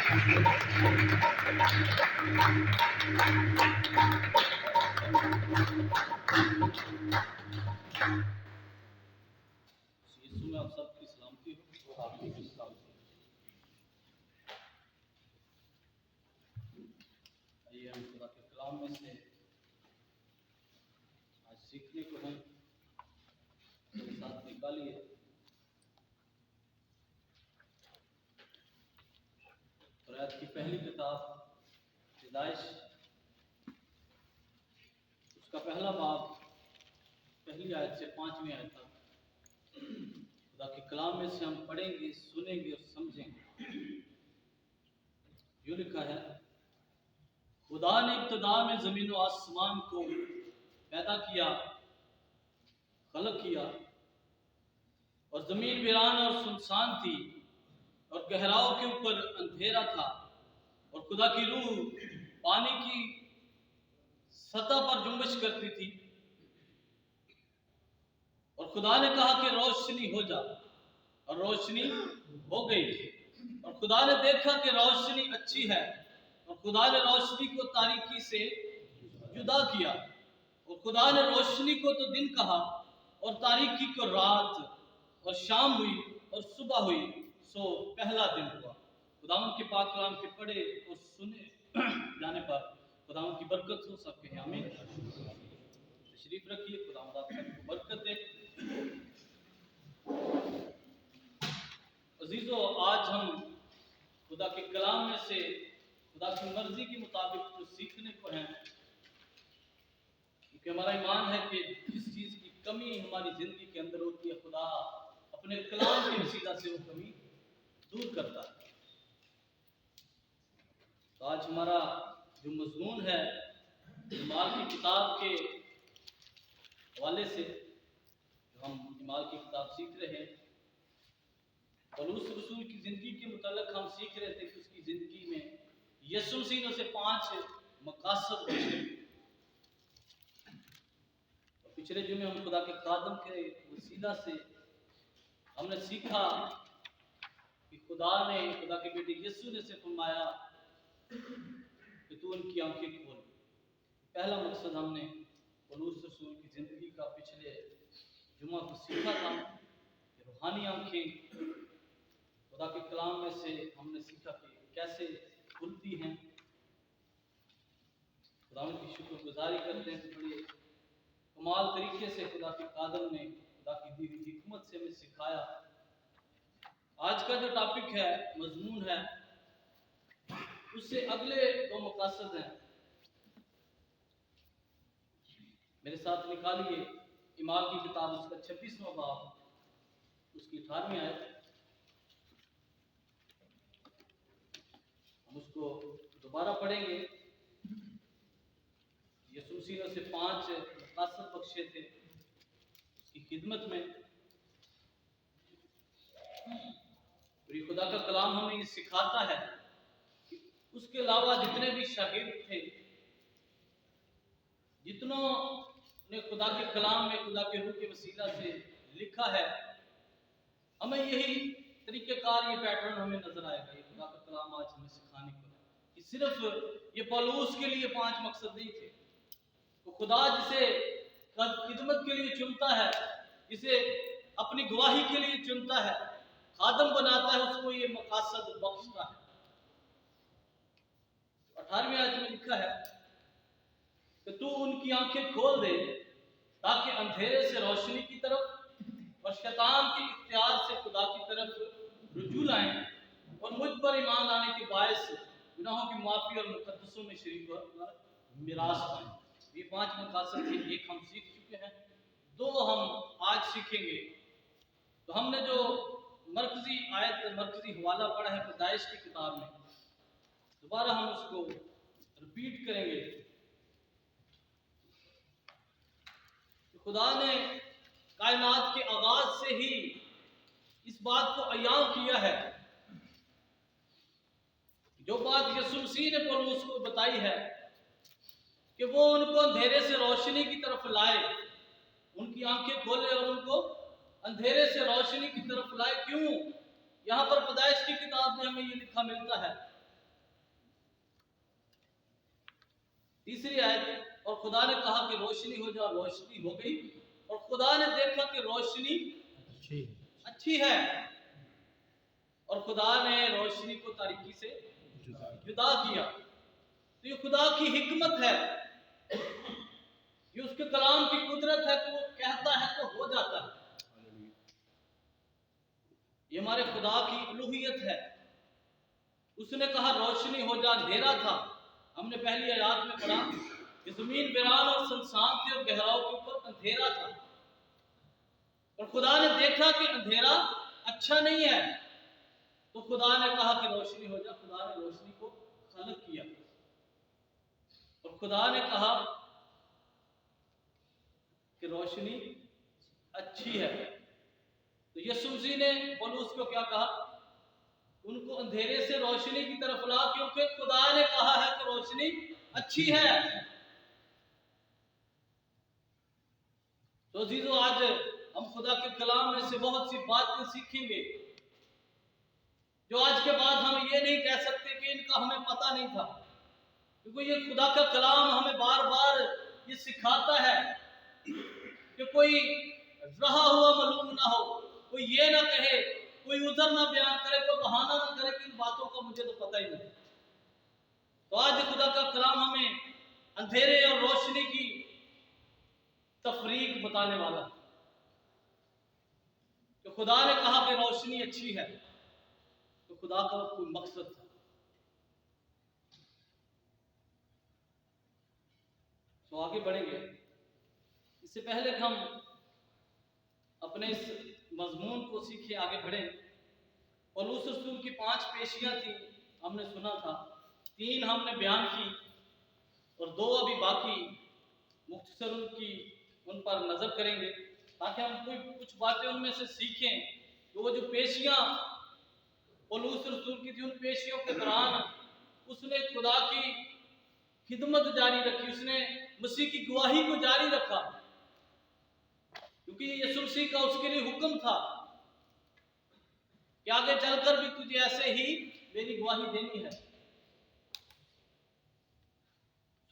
यीशु में आप सबकी सलामती हो और आपकी भी सलामती हो। आइए हम खुदा के कलाम में से आज सीखने को हैं, मेरे साथ निकालिए कुरान की पहली किताब पैदाइश, उसका पहला बाब पहली आयत से 5वीं आयत तक खुदा के कलाम में से हम पढ़ेंगे, सुनेंगे और समझेंगे। यूं लिखा है, खुदा ने इब्तिदा में जमीन और आसमान को पैदा किया, खलक किया, और जमीन वीरान और सुनसान थी और गहराओं के ऊपर अंधेरा था, और खुदा की रूह पानी की सतह पर जुम्बिश करती थी। और खुदा ने कहा कि रोशनी हो जा, और रोशनी हो गई। और खुदा ने देखा कि रोशनी अच्छी है, और खुदा ने रोशनी को तारीकी से जुदा किया। और खुदा ने रोशनी को तो दिन कहा और तारीकी को रात, और शाम हुई और सुबह हुई, सो पहला दिन हुआ। खुदावंद के पाक कलाम के पढ़े और सुने जाने पर खुदावंद की बरकत हो सकते हैं। आमीन। तशरीफ रखिए, खुदावंद आप सबको बरकत दे। अजीजों, आज हम खुदा के कलाम में से खुदा की मर्जी के मुताबिक कुछ सीखने को हैं, क्योंकि हमारा ईमान है कि जिस चीज़ की कमी हमारी ज़िंदगी के अंदर होती है, खुदा अपने कलाम के वसीला से वो कमी दूर करता है। तो आज हमारा जो मजमून है, इमाल की किताब के हवाले से जो हम इमाल की किताब सीख रहे हैं, पौलुस रसूल की ज़िंदगी के मुतालिक हम सीख रहे थे कि उसकी ज़िंदगी में यीशु मसीह ने उसे 5 मकासद बख्शे। और पिछले जुमे हम खुदा के खादम के वसीला से हमने सीखा कि खुदा के बेटे यीशु ने से फरमाया कि तू उनकी आंखें खोल। पहला मकसद हमने पौलुस रसूल की ज़िंदगी का पिछले जुमा को सीखा था कि रूहानी आंखें खुदा के कलाम में से हमने सीखा कि कैसे खुलती हैं। खुदा की शुक्रगुजारी करते हैं कि बड़े कमाल तरीके से खुदा के कादम ने खुदा की दी हुई हिकमत से हमें सिखाया। आज का जो टॉपिक है, मजमून है, उससे अगले 2 मकासद हैं। मेरे साथ निकालिए इमाल की किताब, उसका 26वां बाब, उसकी 18वीं आयत। हम उसको दोबारा पढ़ेंगे। यीशु मसीह ने उसे 5 मकासद बख्शे थे उसकी खिदमत में। और ये खुदा का कलाम हमें ये सिखाता है कि उसके अलावा जितने भी शागिर्द थे, जितनों ने खुदा के कलाम में खुदा के रूह के वसीला से लिखा है, हमें यही तरीक़ेकार, ये पैटर्न हमें नजर आएगा। ये खुदा का कलाम आज हमें सिखाने को है कि सिर्फ ये पौलुस के लिए 5 मकसद नहीं थे। तो खुदा जिसे खिदमत के लिए चुनता है, जिसे अपनी गवाही के लिए चुनता है, खादम बनाता है, उसको ये मकासद बख्शता है। 18वीं आयत में लिखा है कि तू उनकी आंखें खोल दे ताकि अंधेरे से रोशनी की तरफ और शैतान के इख्तियार से खुदा की तरफ रुजू लाएं, और मुझ पर ईमान लाने के बायस गुनाहों की माफ़ी और मुकद्दसों में शरीक मिरास पाएं। ये 5 मकासद थे। एक हम सीख चुके हैं, 2 हम आज सीखेंगे। तो हमने जो मरकजी आयत, मरकजी हवाला पढ़ा है पैदाइश की किताब में, दोबारा हम उसको रिपीट करेंगे। खुदा ने कायनात के आगाज से ही इस बात को अयां किया है, जो बात यीशु मसीह ने पौलुस को बताई है कि वो उनको अंधेरे से रोशनी की तरफ लाए, उनकी आंखें खोले और उनको अंधेरे से रोशनी की तरफ लाए। क्यों? यहाँ पर पैदाइश की किताब में हमें ये लिखा मिलता है तीसरी आयत, और खुदा ने कहा कि रोशनी हो जाए, रोशनी हो गई। और खुदा ने देखा कि रोशनी अच्छी है, और खुदा ने रोशनी को तारीकी से जुदा किया। तो ये खुदा की हिकमत है, ये उसके कलाम की कुदरत है कि वो कहता है तो हो जाता है। ये हमारे खुदा की उलूहियत है। उसने कहा रोशनी हो जा, अंधेरा था। हमने पहली आयत में पढ़ा कि जमीन वीरान और सुनसान थी और गहराओं के ऊपर अंधेरा था। और खुदा ने देखा कि अंधेरा अच्छा नहीं है, तो खुदा ने कहा कि रोशनी हो जा। खुदा ने रोशनी को खलक किया, और खुदा ने कहा कि रोशनी अच्छी है। तो यीशु मसीह ने पौलुस को क्या कहा? उनको अंधेरे से रोशनी की तरफ ला, क्योंकि खुदा ने कहा है कि रोशनी अच्छी है। तो अजीजों, आज हम खुदा के कलाम में से बहुत सी बातें सीखेंगे जो आज के बाद हम ये नहीं कह सकते कि इनका हमें पता नहीं था, क्योंकि ये खुदा का कलाम हमें बार बार ये सिखाता है कि कोई रहा हुआ मालूम ना हो, कोई ये ना कहे, कोई उधर ना बयान करे, कोई बहाना ना करे कि इन बातों का मुझे तो पता ही नहीं। तो आज खुदा का कलाम हमें अंधेरे और रोशनी की तफरीक बताने वाला है। तो खुदा ने कहा कि रोशनी अच्छी है, तो खुदा का कोई मकसद था। तो आगे बढ़ेंगे। इससे पहले हम अपने इस मजमून को सीखे आगे बढ़े। पौलुस रसूल की 5 पेशियां थी, हमने सुना था। 3 हमने बयान की और 2 अभी बाकी। मुख्तसर उन पर नजर करेंगे ताकि हम कुछ बातें उनमें से सीखें। तो वो जो पेशियां पौलुस रसूल की थी, उन पेशियों के दौरान उसने खुदा की खिदमत जारी रखी, उसने मसीह की गवाही को जारी रखा, क्योंकि यीशु मसीह का उसके लिए हुक्म था कि आगे चलकर भी तुझे ऐसे ही मेरी गवाही देनी है।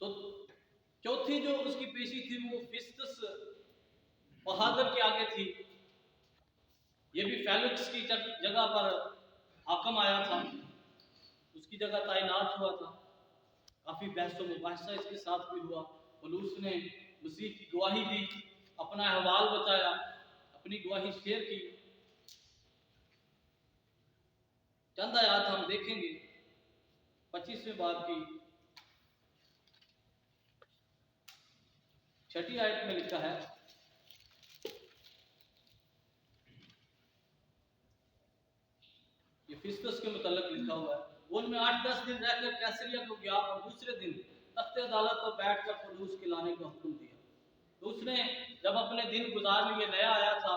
तो चौथी जो उसकी पेशी थी वो फिस्तस बहादुर के आगे थी। ये भी फेलिक्स की जगह पर हाकम आया था, उसकी जगह तैनात हुआ था। काफी बहसो मुबाहिसा इसके साथ भी हुआ। पौलुस ने मसीह की गवाही दी, अपना अहवाल बताया, अपनी गवाही शेयर की। चंद आयत हम देखेंगे 25वें बाब की 6ठी आयत में लिखा है, ये फिस्तस के मुतल्लिक लिखा हुआ है। वो उनमें 8-10 दिन रहकर कैसरिया को गया और दूसरे दिन तख्ते अदालत पर बैठकर पौलुस के लाने का हुक्म दिया। तो उसने जब अपने दिन गुजार लिए, नया आया था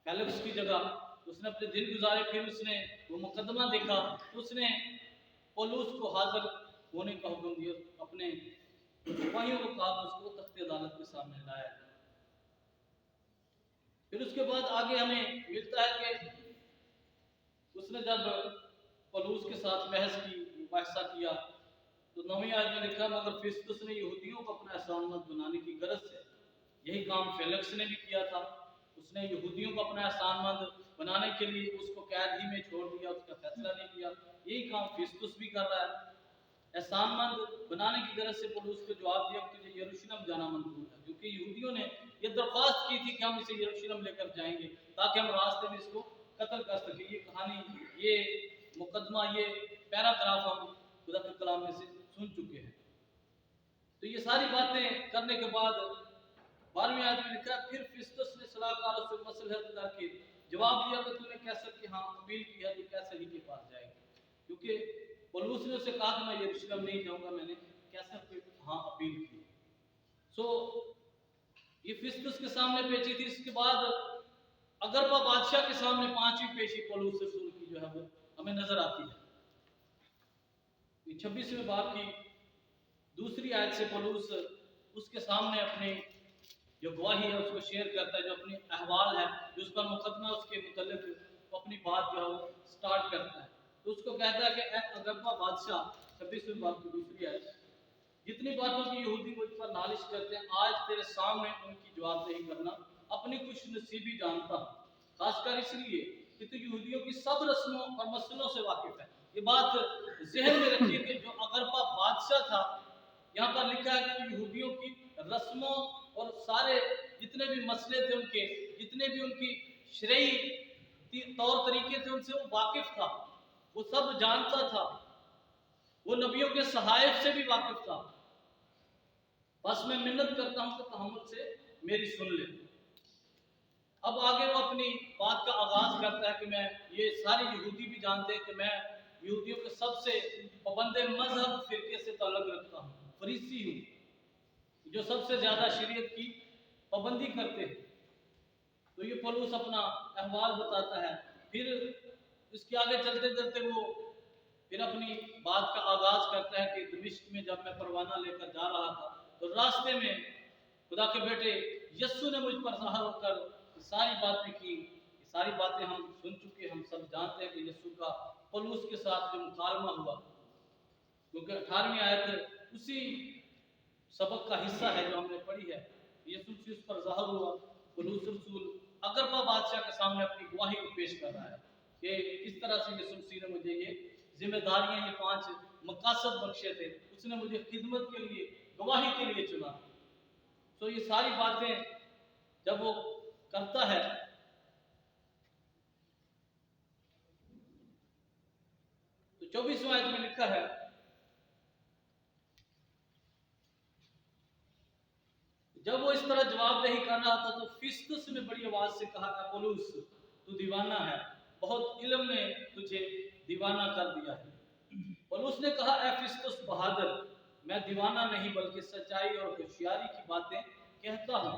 फेलिक्स की जगह, उसने अपने दिन गुजारे, फिर उसने वो मुकदमा देखा, तो उसने पौलुस को हाजिर होने का हुक्म दिया। अपने सिपाहियों को कहा उसको तख्ते अदालत के सामने लाया। फिर उसके बाद आगे हमें मिलता है कि उसने जब पौलुस के साथ बहस की, मुबाहिसा किया, तो 9वीं आयत में लिखा, मगर फिस्तुस ने यहूदियों को अपना एहसानमंद बनाने की गरज से, यही काम फेलिक्स ने भी किया था, उसने यहूदियों को अपना एहसानमंद बनाने के लिए उसको कैद ही में छोड़ दिया, उसका फैसला नहीं किया। यही काम फिस्तुस भी कर रहा है। एहसानमंद बनाने की गरज से पौलुस को जवाब दिया कि तुझे यरूशलेम जाना मंजूर है, क्योंकि यहूदियों ने यह दरख्वास्त की थी कि हम इसे यरूशलेम लेकर जाएंगे ताकि हम रास्ते में इसको कत्ल कर सके। ये कहानी, ये मुकदमा, ये पैराग्राफ हम खुदा के कलाम में से सुन चुके हैं। तो ये सारी बातें करने के बाद 12वीं आयत में लिखा, फिर फिस्तुस ने सलाहकारों से मसलहत करके जवाब दिया कि तूने कैसर की हाँ अपील की है, तो कैसर ही के पास जाएगा। क्योंकि पौलुस ने उसे कहा कि मैं यरूशलेम नहीं जाऊंगा, मैंने कैसर पे हाँ अपील की। सो ये फिस्तुस के सामने पेशी थी। इसके बाद अगरबा बादशाह के सामने 5वीं पेशी पौलुस रसूल की जो है वो हमें नजर आती है। 26वें बाब की 2री आयत से पौलुस उसके सामने अपनी जो गवाही है उसको शेयर करता है, जो अपनी अहवाल है, जो उसका मुकदमा, उसके मुतल्लिक अपनी बात जो है वो स्टार्ट करता है। तो उसको कहता है कि अगरबा बादशाह, 26वें बाब की 2री आयत, जितनी बातों की यहूदी मुझ पर नालिश करते हैं, आज तेरे सामने उनकी जवाबदेही करना अपनी खुश नसीबी जानता हूँ, खासकर इसलिए कि तू यहूदियों की सब रस्मों और मसलों से वाकिफ है। ये बात जहन में रखिए कि जो अगरपा बादशाह था, यहाँ पर लिखा है कि यहूदियों की रस्मों और सारे जितने भी मसले थे उनके, जितने भी उनकी शरई तौर तरीके थे, उनसे वो वाकिफ था, वो सब जानता था, वो नबियों के सहायक से भी वाकिफ था। बस मैं मिन्नत करता हूं कि तहम्मुल से मेरी सुन ले। अब आगे वो अपनी बात का आगाज करता है कि मैं, ये सारे यहूदी भी जानते हैं कि मैं यहूदियों के सबसे पाबंद मजहब फिरके से ताल्लुक रखता हूँ, फरीसी हूँ, जो सबसे ज्यादा शरीयत की पाबंदी करते हैं। तो ये पौलुस अपना अहवाल बताता है। फिर इसके आगे चलते चलते वो फिर अपनी बात का आगाज करता है कि दमिश्क में जब मैं परवाना लेकर जा रहा था, तो रास्ते में खुदा के बेटे यस्सु ने मुझ पर ज़ाहिर होकर सारी बातें की। ये सारी बातें हम सुन चुके, हम सब जानते हैं कि यस्सु का पौलुस के साथ जो मुकालमा हुआ, क्योंकि 18वीं आयत उसी सबक का हिस्सा है जो हमने पढ़ी है। यीशु मसीह उस पर ज़ाहिर हुआ। पौलुस रसूल अगरपा बादशाह के सामने अपनी गवाही को पेश कर रहा है कि किस तरह से यीशु मसीह ने मुझे ये जिम्मेदारियां, ये 5 मकासद बख्शे थे, उसने मुझे खिदमत के लिए, गवाही के लिए चुना। तो ये सारी बातें जब वो करता है, तो 24वें आयत में लिखा है, जब वो इस तरह जवाबदेही कर रहा था तो फिस्तुस ने बड़ी आवाज से कहा, पौलुस तू दीवाना है, बहुत इल्म ने तुझे दीवाना कर दिया है। पौलुस ने कहा, ए फिस्तुस बहादुर, मैं दीवाना नहीं बल्कि सच्चाई और होशियारी की बातें कहता हूँ।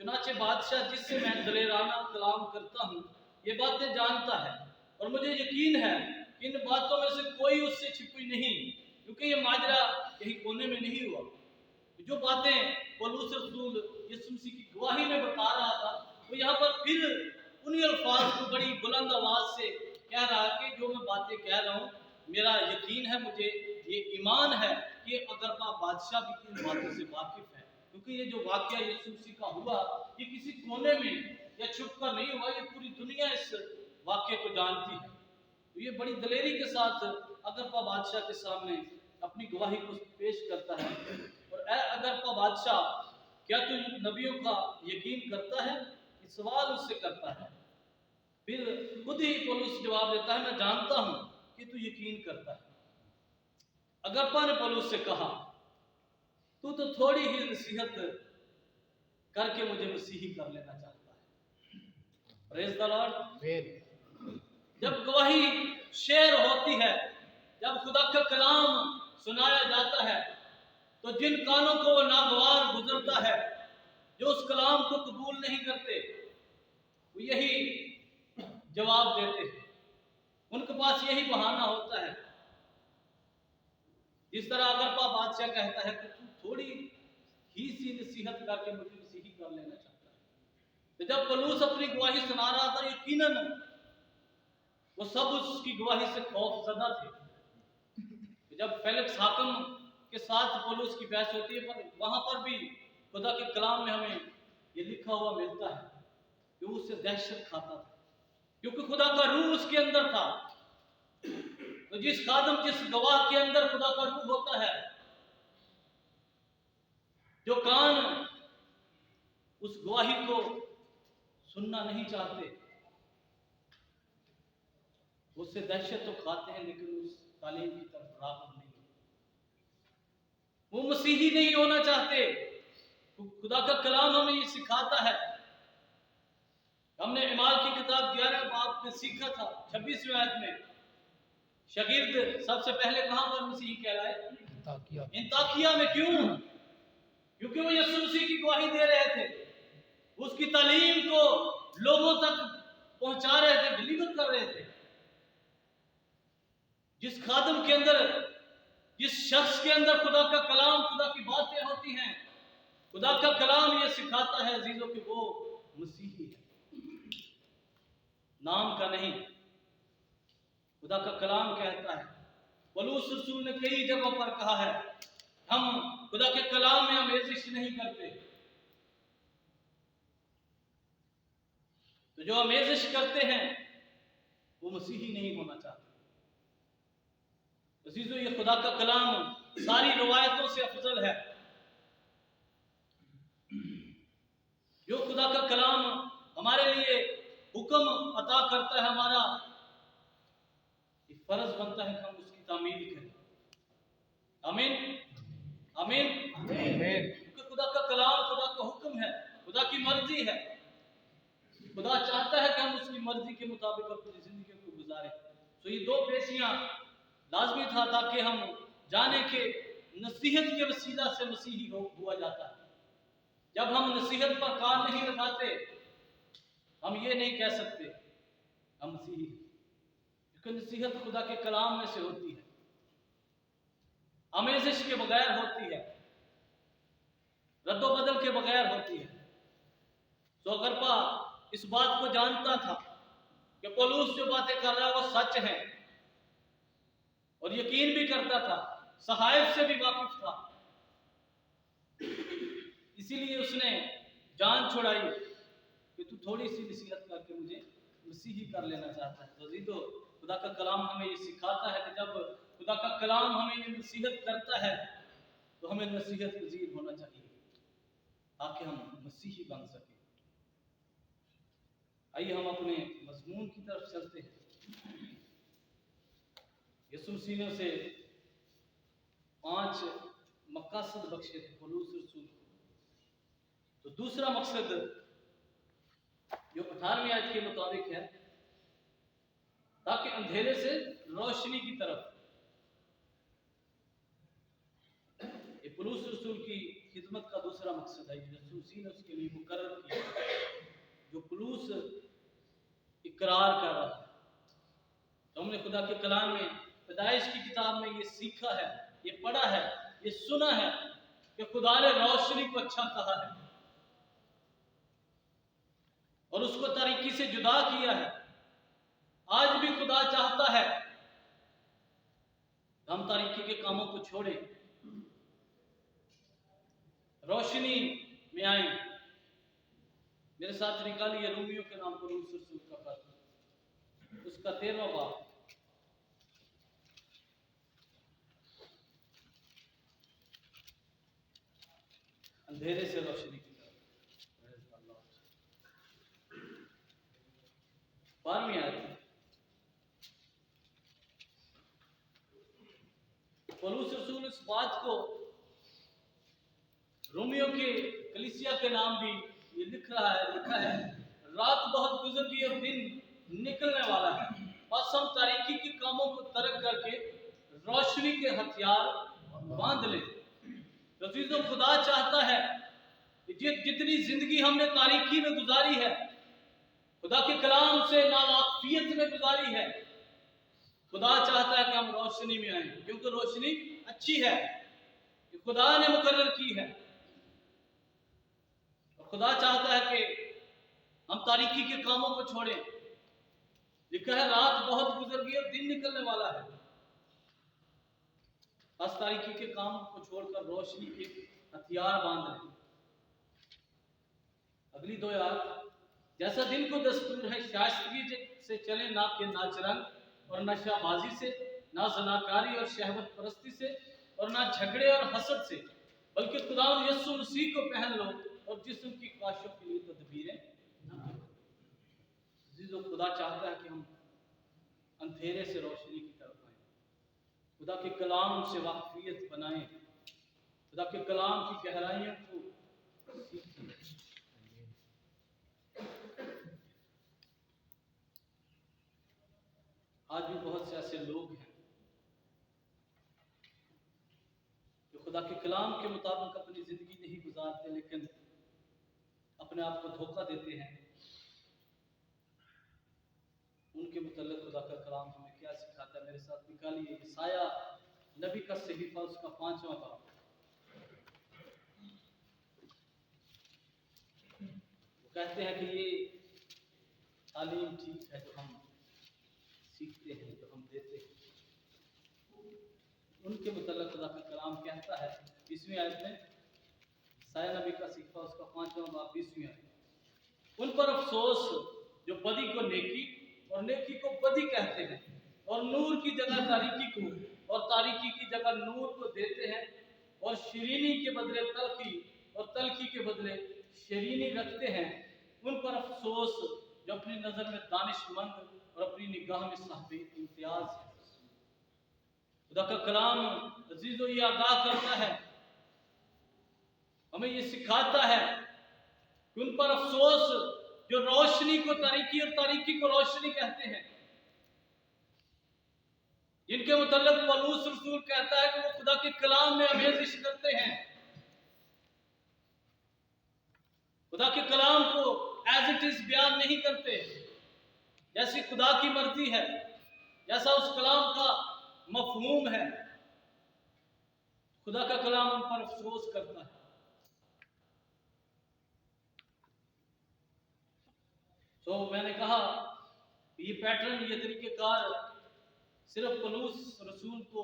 चुनाचे बादशाह जिससे मैं दलेराना कलाम करता हूँ ये बातें जानता है, और मुझे यकीन है कि इन बातों में से कोई उससे छिपी नहीं, क्योंकि ये माजरा कहीं कोने में नहीं हुआ। जो बातें पौलुस रसूल यीशु मसीह की गवाही में बता रहा था, वो यहाँ पर फिर उन्हीं अल्फाज को बड़ी बुलंद आवाज से कह रहा है कि जो मैं बातें कह रहा हूँ, मेरा यकीन है, मुझे ये ईमान है कि अगरपा बादशाह भी इन बातों से वाकिफ है, क्योंकि ये जो वाकया यीशु मसीह का हुआ, ये किसी कोने में या छुप कर नहीं हुआ, ये पूरी दुनिया इस वाक्य को जानती है। तो ये बड़ी दलेरी के साथ अगरपा बादशाह के सामने अपनी गवाही को पेश करता है। और ए अगरपा बादशाह, क्या तू नबियों का यकीन करता है? ये सवाल उससे करता है। फिर खुद ही पौलुस जवाब देता है, मैं जानता हूं कि तू यकीन करता है। अगरपा ने पौलुस से कहा, तू तो थोड़ी ही नसीहत करके मुझे मसीही कर लेना चाहता है। Praise the Lord. जब गवाही शेयर होती है, जब खुदा का कलाम सुनाया जाता है, तो जिन कानों को वो नागवार गुजरता है, जो उस कलाम को कबूल नहीं करते, वो यही जवाब देते हैं। उनके पास यही बहाना होता है। जिस तरह अगरपा बादशाह कहता है कि तू थोड़ी ही सी नसीहत करके मुझे मसीही कर लेना चाहता है। तो जब पौलुस अपनी गवाही सुना रहा था, यकीनन वो सब उसकी गवाही से खौफजदा थे। जब फेलिक्स हाकिम के साथ पौलुस की बहस होती है, पर वहां पर भी खुदा के कलाम में हमें ये लिखा हुआ मिलता है कि वो उससे दहशत खाता था, क्योंकि खुदा का रूह उसके अंदर था। तो जिस खादम, जिस गवाह के अंदर खुदा का रूह होता है, जो कान उस गवाही को सुनना नहीं चाहते, उससे दहशत तो खाते हैं, लेकिन उस तालीम की तरफ राग़िब नहीं, वो मसीही नहीं होना चाहते। खुदा का कलाम हमें ये सिखाता है। हमने इमाल की किताब 11 बाब में सीखा था, 26वें आयत में, शागिर्द सबसे पहले कहां पर मसीही कहलाए? अंताकिया में। क्यों? क्योंकि वो यीशु मसीह की गवाही दे रहे थे, उसकी तालीम को लोगों तक पहुंचा रहे थे, डिलीवर कर रहे थे। जिस खादम के अंदर, जिस शख्स के अंदर खुदा का कलाम, खुदा की बातें होती हैं, खुदा का कलाम ये सिखाता है अजीजों कि वो मसीही है, नाम का नहीं। खुदा का कलाम कहता है, पौलुस रसूल ने कई जगहों पर कहा है हम खुदा के कलाम में आमेजिश नहीं करते। तो जो आमेजिश करते हैं वो मसीही नहीं होना चाहते। अजीजों, ये खुदा का कलाम सारी रवायतों से अफजल है। जो खुदा का कलाम हमारे लिए हुक्म अता करता है, हमारा फर्ज बनता है कि हम उसकी तामील करें। आमीन, आमीन, आमीन। क्योंकि खुदा का कलाम खुदा का हुक्म है, खुदा की मर्जी है। खुदा चाहता है कि हम उसकी मर्जी के मुताबिक अपनी जिंदगी को गुजारें। तो ये दो पेशियां लाजमी था ताकि हम जाने के नसीहत के वसीला से मसीही हुआ जाता है। जब हम नसीहत पर कान नहीं लगाते, हम ये नहीं कह सकते हम मसीही हैं, क्योंकि नसीहत खुदा के कलाम में से होती है, आमेजिश के बगैर होती है, रद्दो बदल के बगैर होती है। तो अगरपा इस बात को जानता था कि पौलुस जो बातें कर रहा है वो सच है, और यकीन भी करता था, सहायफ से भी वाकिफ था। इसीलिए उसने जान छुड़ाई कि तू थोड़ी सी नसीहत करके मुझे मसीही कर लेना चाहता है। तो अजीजों, खुदा का कलाम हमें ये सिखाता है कि जब खुदा का कलाम हमें ये नसीहत करता है तो हमें नसीहत पजीर होना चाहिए ताकि हम मसीही बन सकें। आइए हम अपने मजमून की तरफ चलते हैं। यीशु मसीह ने उसे 5 मकसद बख्शे थे पौलुस रसूल को। तो दूसरा मकसद जो 18वीं आयत के मुताबिक है, ताकि अंधेरे से रोशनी की तरफ। ये पौलुस रसूल की खिदमत का दूसरा मकसद है, यीशु मसीह ने उसके लिए मुकर्रर किया, जो पौलुस इकरार कर रहा है। तो हमने खुदा के कलाम में, पैदाइश की किताब में ये सीखा है, ये पढ़ा है, ये सुना है कि खुदा ने रोशनी को अच्छा कहा है और उसको तारीकी से जुदा किया है। आज भी खुदा चाहता है हम तारीकी के कामों को छोड़ें, रोशनी में आए। मेरे साथ निकालिए रोमियो के नाम पर रसूल का पत्र, उसका 13वां बाब। अंधेरे से रोशनी की तरफ। 12वीं आयत। पौलुस रसूल इस बात को रोमियो के कलीसिया के नाम भी ये लिखा है, रात बहुत गुजर गई और दिन निकलने वाला है, बस हम तारीकी के कामों को तर्क करके रोशनी के हथियार बांध ले। तो अजीजों, खुदा चाहता है कि जितनी जिंदगी हमने तारीकी में गुजारी है, खुदा के कलाम से नावाकिफियत में गुजारी है, खुदा चाहता है कि हम रोशनी में आए, क्योंकि रोशनी अच्छी है, ये खुदा ने मुकर्रर की है। और खुदा चाहता है कि हम तारीकी के कामों को छोड़ें। लिखा है रात बहुत गुजर गई और दिन निकलने वाला है, बस तारीकी के काम को छोड़कर रोशनी के हथियार बांध लें। अगली 2 आयत। जैसा दिन को दस्तूर है शास्त्री से चले, ना कि नाचरंग और नशाबाजी से, ना जनाकारी और शहवत परस्ती से, और ना झगड़े और हसद से, बल्कि खुदा यीशु मसीह को पहन लो और जिस्म की ख्वाहिशों के लिए तदबीरें न करो। खुदा चाहता है कि हम अंधेरे से रोशनी की तरफ आए, खुदा के कलाम से वाकफियत बनाएं, खुदा के कलाम की गहराइयों को सीखें। आज भी बहुत से ऐसे लोग हैं जो खुदा के कलाम के मुताबिक अपनी जिंदगी नहीं गुजारते, लेकिन अपने आप को धोखा देते हैं। उनके मुतल्लिक़ खुदा का कलाम हमें क्या सिखाता है? मेरे साथ निकालिए ईसाया नबी का सहीफा, उसका 5वां बाब। वो कहते हैं कि ये तालीम ठीक है जो हम सीखते हैं, जो हम देते हैं। उनके मुतल्लिक़ खुदा का कलाम कहता है 20वीं आयत में, साया नबी का सीखा उसका 5वां बाब 20वीं आयत। उन पर अफसोस जो बदी को नेकी और नेकी को बदी कहते हैं और नूर की जगह तारीकी को और तारीकी की जगह नूर को देते हैं और शरीनी के बदले तलखी और तलखी के बदले शरीनी रखते हैं। उन पर अफसोस जो अपनी नज़र में दानिशमंद और अपनी निगाह में साहिब इम्तियाज है। खुदा का कलाम अजीजों ये आगाह करता है, हमें ये सिखाता है कि उन पर अफसोस जो रोशनी को तारीकी और तारीकी को रोशनी कहते हैं, जिनके मुतल्लिक़ पौलुस रसूल कहता है कि वो खुदा के कलाम में आमेज़िश करते हैं, खुदा के कलाम को एज इट इज बयान नहीं करते, जैसी खुदा की मर्जी है, जैसा उस कलाम का मफहूम है। खुदा का कलाम उन पर अफसोस करता है। तो मैंने कहा ये पैटर्न, ये तरीक़ेकार सिर्फ पौलुस रसूल को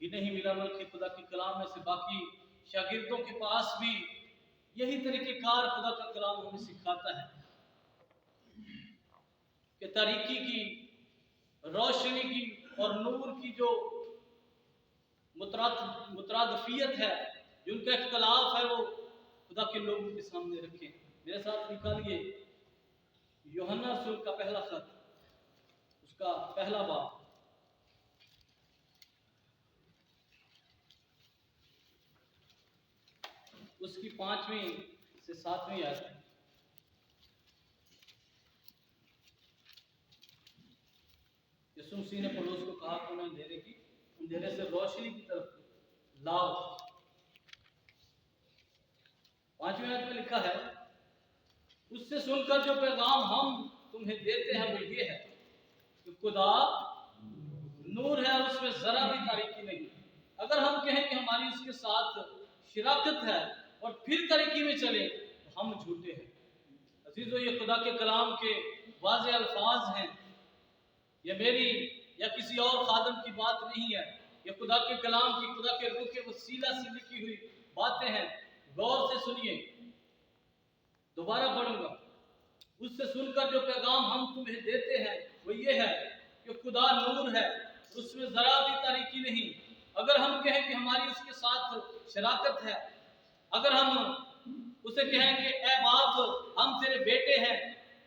ही नहीं मिला, बल्कि खुदा के कलाम में से बाकी शागिर्दों के पास भी यही तरीक़ेकार खुदा का कलाम हमें सिखाता है कि तारीकी की, रोशनी की और नूर की जो मुतरादफियत है, जिनका इख्तलाफ है, वो खुदा के लोगों के सामने रखें। मेरे साथ निकालिए यूहन्ना रसूल का पहला खत, उसका पहला बाब, उसकी 5वीं से 7वीं आयत। यीशु मसीह ने पौलुस को कहा कि उन्हें अंधेरे से रोशनी की तरफ लाओ। 5वीं आयत में लिखा है, उससे सुनकर जो पैगाम हम तुम्हें देते हैं वो ये है कि खुदा नूर है और उसमें जरा भी तारीकी नहीं। अगर हम कहें कि हमारी उसके साथ शिराकत है और फिर तारीकी में चले तो हम झूठे हैं। अजीजों, ये खुदा के कलाम के वाज़े अल्फाज हैं, ये मेरी या किसी और खादम की बात नहीं है, ये खुदा के कलाम की, खुदा के रूह के वसीला से लिखी हुई बातें हैं। गौर से सुनिए, दोबारा पढ़ूंगा। उससे सुनकर जो पैगाम हम तुम्हें देते हैं वो ये है कि खुदा नूर है, उसमें जरा भी तारीकी नहीं। अगर हम कहें कि हमारी उसके साथ शराकत है, अगर हम उसे कहें कि ए बाप हम तेरे बेटे हैं,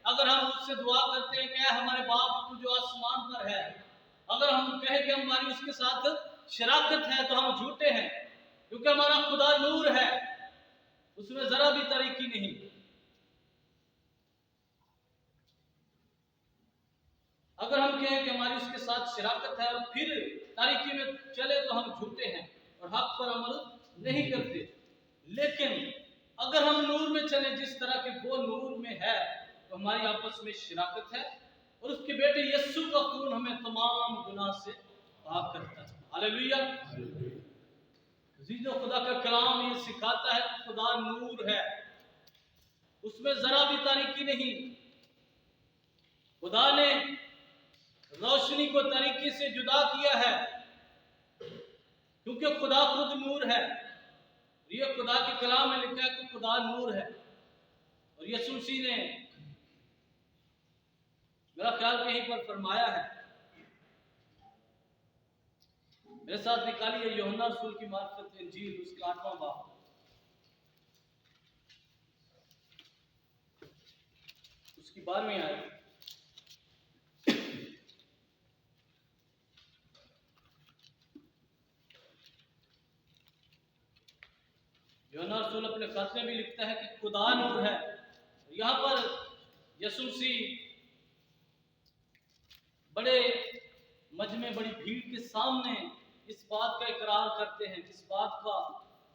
अगर हम उससे दुआ करते हैं कि ए हमारे बाप तू जो आसमान पर है, अगर हम कहें कि हमारी उसके साथ शराकत है तो हम झूठे हैं, क्योंकि हमारा खुदा नूर है, उसमें जरा भी तारीकी नहीं। अगर हम कहें कि हमारी उसके साथ शराकत है और फिर तारीकी में चले तो हम झूठे हैं और हक पर अमल नहीं करते। लेकिन अगर हम नूर में चले जिस तरह के वो नूर में है, तो हमारी आपस में शराकत है और उसके बेटे यीशु का खून हमें तमाम गुनाह से पाक करता है। हालेलुया। अजीजों, खुदा का कलाम ये सिखाता है कि खुदा नूर है, उसमें जरा भी तारीकी नहीं। खुदा ने रोशनी को तारीकी से जुदा किया है, क्योंकि खुदा खुद नूर है। ये खुदा के कलाम में लिखा है कि खुदा नूर है। और यीशु मसीह ने, मेरा ख्याल कहीं पर फरमाया है, मेरे साथ निकालिए यूहन्ना रसूल की मार्फत इंजील, उसका 8वां बाब, उसकी 12वीं आयत। यूहन्ना रसूल अपने खत में भी लिखता है कि खुदा नूर है। यहाँ पर यीशु मसीह बड़े मजमे, बड़ी भीड़ के सामने इस बात का इकरार करते हैं, इस बात का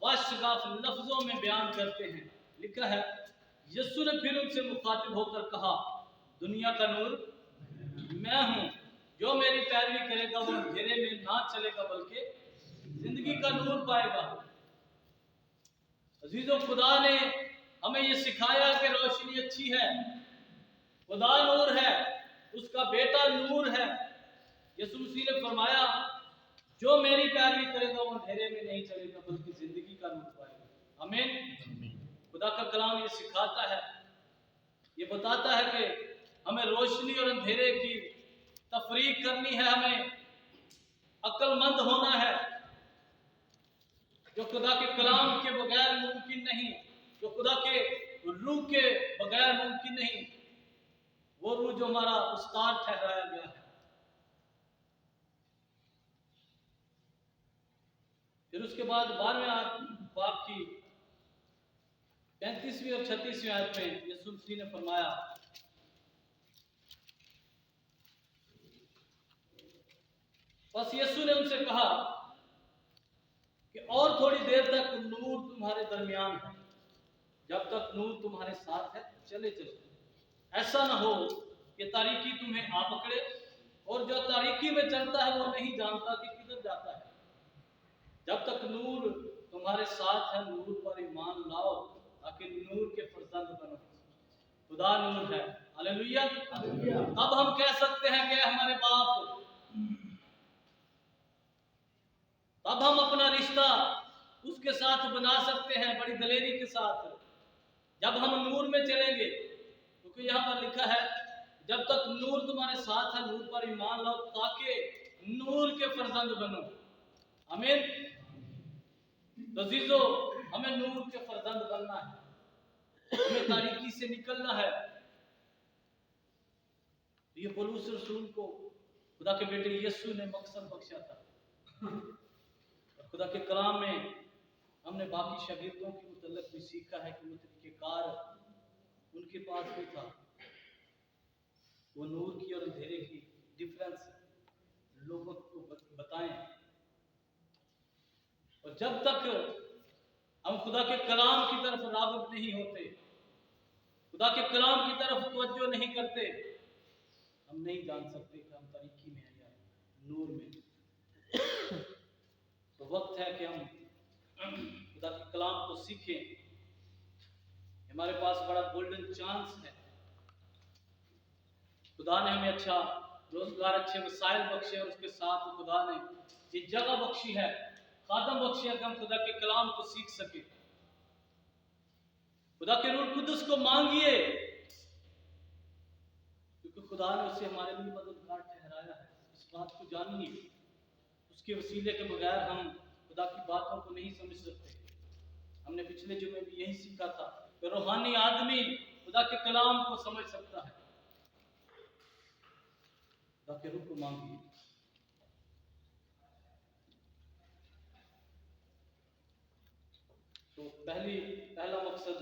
वाशगाफ लफ्जों में बयान करते हैं। लिखा है, यीशु ने फिर उनसे मुखातिब होकर कहा, दुनिया का नूर मैं हूँ, जो मेरी पैरवी करेगा वो अंधेरे में ना चलेगा बल्कि जिंदगी का नूर पाएगा। अजीजों, खुदा ने हमें ये सिखाया कि रोशनी अच्छी है, खुदा नूर है, उसका बेटा नूर है। यीशु मसीह ने फरमाया, जो मेरी पैरवी करेगा वो अंधेरे में नहीं चलेगा बल्कि जिंदगी का नूर पाएगा। आमीन। खुदा का कलाम ये सिखाता है, ये बताता है कि हमें रोशनी और अंधेरे की तफरीक करनी है, हमें अक्लमंद होना है। जो खुदा के कलाम के बगैर मुमकिन नहीं, जो खुदा के रूह के बगैर मुमकिन नहीं, वो रूह जो हमारा उस्ताद ठहराया गया है। फिर उसके बाद 12वें बाब की 35वीं और 36वीं आयत में यीशु मसीह ने फरमाया, बस यीशु ने उनसे कहा कि और थोड़ी देर तक नूर तुम्हारे दरमियान है, जब तक नूर तुम्हारे साथ है चले चलो। ऐसा ना हो कि तारीकी तुम्हें आ पकड़े, और जो तारीकी में चलता है वो नहीं जानता कि किधर जाता है। जब तक नूर तुम्हारे साथ है नूर पर ईमान लाओ ताकि नूर के फर्जंद बनो। खुदा नूर है। हालेलुया। अब हम कह सकते हैं कि हमारे बाप, अब हम अपना रिश्ता उसके साथ बना सकते हैं बड़ी दलेरी के साथ, जब हम नूर में चलेंगे। क्योंकि यहाँ पर लिखा है, जब तक नूर तुम्हारे साथ है नूर पर ईमान लाओ ताकि नूर के फर्जंद बनो। आमीन। तो अजीजो, हमें नूर के फर्जंद बनना है, हमें तारीकी से निकलना है। ये पौलुस रसूल को खुदा के बेटे यीशु ने मकसद बख्शा था। और खुदा के कलाम में हमने बाकी शागिर्दों के मुतल्लिक भी सीखा है कि वो तरीक़ेकार उनके पास भी था। वो नूर की और अंधेरे की डिफरेंस लोगों को बताएं। और जब तक हम खुदा के कलाम की तरफ राग़िब नहीं होते, खुदा के कलाम की तरफ तवज्जो नहीं करते, हम नहीं जान सकते कि हम तारीकी में हैं या नूर में। तो वक्त है कि हम खुदा के कलाम को सीखें। हमारे पास बड़ा गोल्डन चांस है। खुदा ने हमें अच्छा रोजगार, अच्छे वसाइल बख्शे, और उसके साथ खुदा ने ये जगह बख्शी है, खादम बख्शी है कि हम खुदा के कलाम को सीख सके। खुदा के रूह कुदस को मांगिए, क्योंकि खुदा ने उसे हमारे लिए मददगार ठहराया है। इस बात को जानिए, उसके वसीले के बगैर हम खुदा की बातों को नहीं समझ सकते। हमने पिछले जुमे में भी यही सीखा था कि रूहानी आदमी खुदा के कलाम को समझ सकता है। खुदा के रूह को मांगिए। तो पहला मकसद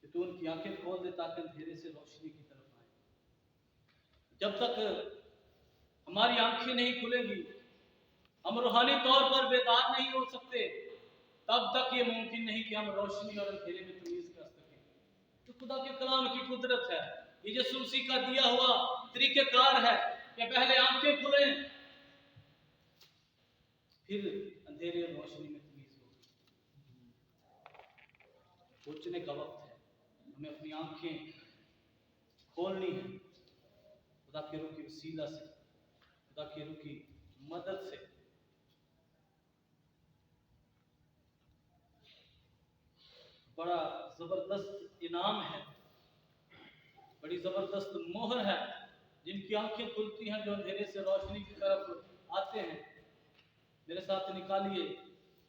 कि तू उनकी आंखें खोल दे ताकि अंधेरे से रोशनी की तरफ आए। जब तक हमारी आंखें नहीं खुलेंगी, हम रूहानी तौर पर बेदार नहीं हो सकते, तब तक ये मुमकिन नहीं कि हम रोशनी और अंधेरे में तमीज कर सकें। तो खुदा के कलाम की कुदरत है, ये यीशु मसीह का दिया हुआ तरीक़ेकार है कि पहले आंखें खुलें, फिर अंधेरे और रोशनी में तमीज होगी। सोचने का वक्त है, हमें अपनी आंखें खोलनी है खुदा के रूह की वसीला से, खुदा के रूह की मदद से। बड़ा जबरदस्त इनाम है, बड़ी जबरदस्त मोहर है जिनकी आंखें खुलती हैं, जो अंधेरे से रोशनी की तरफ आते हैं। मेरे साथ निकालिए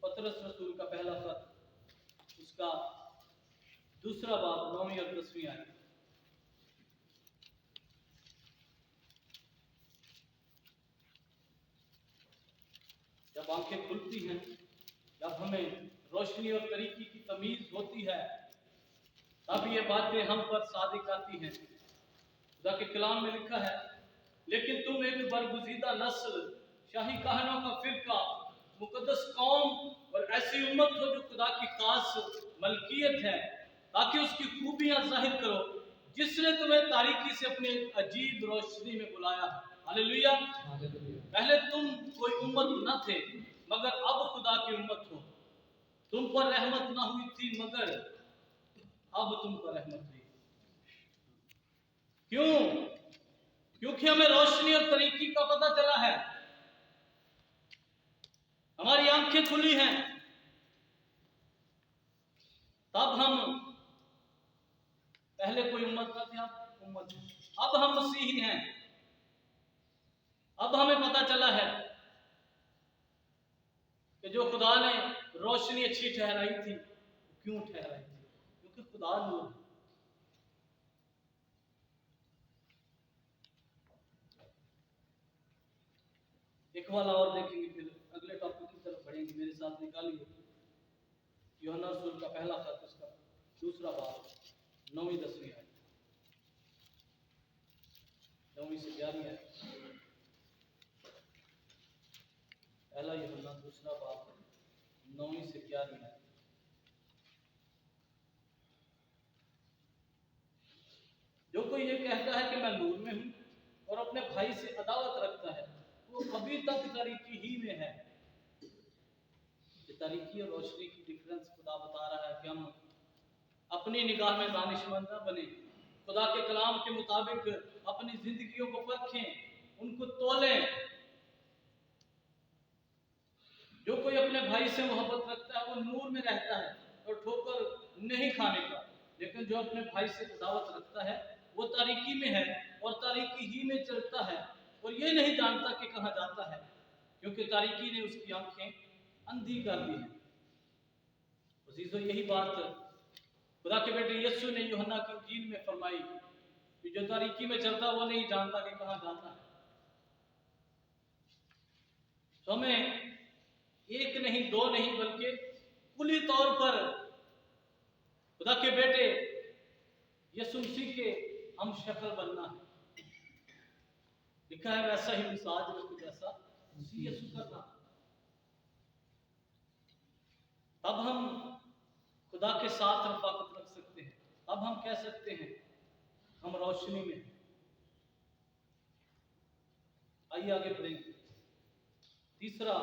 पतरस रसूल का पहला खत, उसका 2 बाब 9वीं और 10वीं आयत। जब आंखें खुलती हैं, जब हमें रोशनी और तरीकी की तमीज होती है, तब ये बातें हम पर सादिक आती हैं। खुदा के कलाम में लिखा है, लेकिन तुम एक बरगुज़ीदा नस्ल, शाही कहनों का फिरका, मुकद्दस कौम और ऐसी उम्मत हो जो खुदा की खास मलकियत है, ताकि उसकी खूबियां जाहिर करो, जिसने तुम्हें तारीकी से अपने अजीब रोशनी में बुलाया। हालेलुया। पहले तुम कोई उम्मत न थे, मगर अब खुदा की उम्मत हो। तुम पर रहमत ना हुई थी, मगर अब तुम पर रहमत हुई। क्यों? क्योंकि हमें रोशनी और तरीकी का पता चला है। खुली हैं, तब हम पहले कोई उम्मत न थे, अब उम्मत है। अब हम मसीही हैं। अब हमें पता चला है कि जो खुदा ने रोशनी अच्छी ठहराई थी, क्यों ठहराई थी? क्योंकि खुदा नूर है। एक वाला और देखेंगे, फिर अगले टॉपिक की तरफ बढ़ेंगे। मेरे साथ निकालिए यूहन्ना रसूल का पहला खत, उसका दूसरा बाब, 9वीं 10वीं आयत, 9वीं से 11वीं आयत। पहला यूहन्ना दूसरा बाब, 9वीं से 11वीं आयत। जो कोई ये कहता है कि मैं नूर में हूं और अपने भाई से अदावत रखता है, वो अभी तक तारीकी ही में है। तारीकी और रोशनी की डिफरेंस खुदा बता रहा है कि हम अपनी निगाह में दानिशमंद न बने, खुदा के कलाम के मुताबिक अपनी जिंदगियों को परखें, उनको तोलें। जो कोई अपने भाई से मोहब्बत रखता है वो नूर में रहता है और ठोकर नहीं खाने का, लेकिन जो अपने भाई से अदावत रखता है वो तारीकी में है और तारीकी ही में चलता है और ये नहीं जानता कि कहाँ जाता है, क्योंकि तारीकी ने उसकी आंखें अंधी कर दी है। अजीजों, यही बात खुदा के बेटे यीशु ने यूहन्ना की इंजील में फरमाई कि जो तारीकी में चलता वो नहीं जानता कि कहाँ जाता है। तो हमें एक नहीं, दो नहीं, बल्कि कुली तौर पर खुदा के बेटे यीशु मसीह के हम शक्ल बनना है। लिखा है वैसा ही मिसाज रखो जैसा मसीह यीशु करना। तब हम खुदा के साथ रफाकत रख सकते हैं। अब हम कह सकते हैं हम रोशनी में। आइए आगे बढ़ेंगे। तीसरा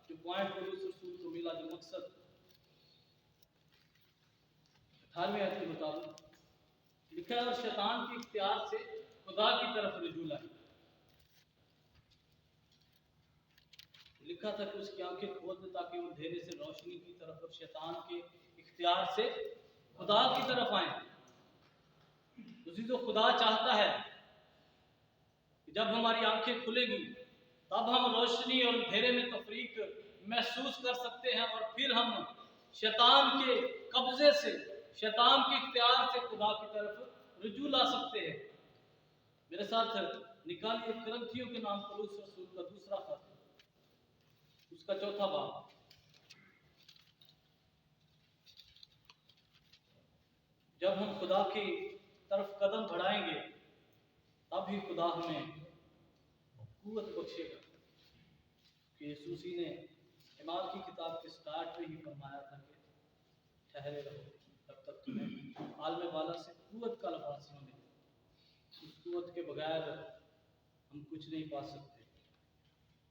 जो पॉइंट पौलुस रसूल को मिला, जो मकसद 18वें आयत के मुताबिक लिखा है, और शैतान के इख्तियार से खुदा की तरफ रुजू लाई। लिखा था कि उसकी आंखें खोल दे ताकि वो अंधेरे से रोशनी की तरफ और शैतान के इख्तियार से खुदा की तरफ आए। उसी तो खुदा चाहता है कि जब हमारी आंखें खुलेगी तब हम रोशनी और अंधेरे में तफरीक महसूस कर सकते हैं और फिर हम शैतान के कब्जे से, शैतान के इख्तियार से खुदा की तरफ रुजू ला सकते हैं। मेरे साथ निकालिए कुरिन्थियों के नाम पौलुस रसूल का दूसरा खत, उसका चौथा बाब। जब हम खुदा की तरफ कदम बढ़ाएंगे तब ही खुदा हमें कुव्वत बख्शेगा। कि यीशु मसीह ने इमाम की किताब के स्टार्ट में ही फरमाया था कि ठहरे रहो तब तक तुम्हें आलम वाला से कुव्वत का लिबास न मिले। उस कुव्वत के बगैर हम कुछ नहीं पा सकते।